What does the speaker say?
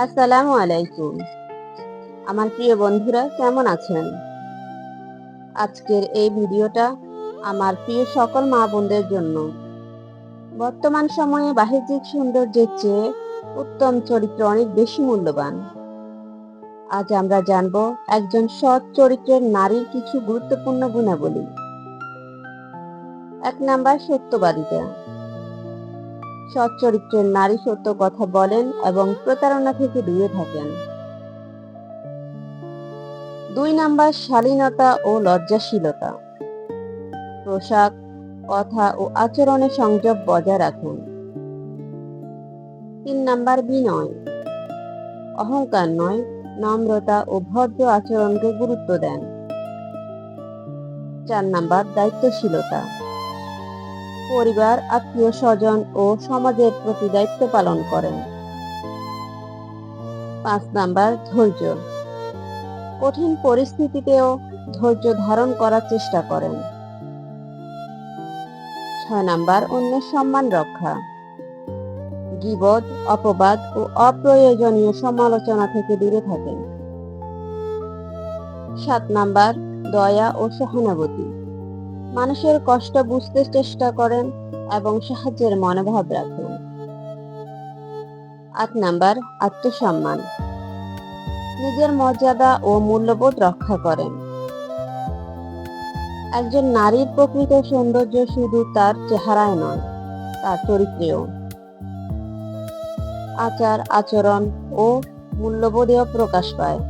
আসসালামু আলাইকুম। আমার প্রিয় বন্ধুরা কেমন আছেন? আজকের এই ভিডিওটা আমার প্রিয় সকল মা বোনদের জন্য। বর্তমান সময়ে বাহ্যিক সৌন্দর্যের চেয়ে উত্তম চরিত্র অনেক বেশি মূল্যবান। আজ আমরা জানব একজন সৎ চরিত্রের নারীর কিছু গুরুত্বপূর্ণ গুণাবলী। ১ নাম্বার, সত্যবাদিতা। সৎ চরিত্রের নারী সত্য কথা বলেন এবং প্রতারণা থেকে দূরে থাকেন। ২ নাম্বার, শালীনতা ও লজ্জাশীলতা। পোশাক, কথা ও আচরণে সংযম বজায় রাখেন। ৩ নাম্বার, বিনয়। অহংকার নয়, নম্রতা ও ভদ্র আচরণকে গুরুত্ব দেন। ৪ নাম্বার, দায়িত্বশীলতা। পরিবার, আত্মীয় স্বজন ও সমাজের প্রতি দায়িত্ব পালন করেন। ৫ নাম্বার, ধৈর্য। কঠিন পরিস্থিতিতেও ধৈর্য ধারণ করার চেষ্টা করেন। ৬ নাম্বার, অন্যের সম্মান রক্ষা। গীবত, অপবাদ ও অপ্রয়োজনীয় সমালোচনা থেকে দূরে থাকেন। ৭ নাম্বার, দয়া ও সহানুভূতি। মানুষের কষ্ট বুঝতে চেষ্টা করেন এবং সাহায্যের মনোভাব রাখেন। ৮ নাম্বার, আত্মসম্মান। নিজের মর্যাদা ও মূল্যবোধ রক্ষা করেন। একজন নারীর প্রকৃত সৌন্দর্য শুধু তার চেহারায় নয়, তার চরিত্রেও। আচার আচরণ ও মূল্যবোধেও প্রকাশ পায়।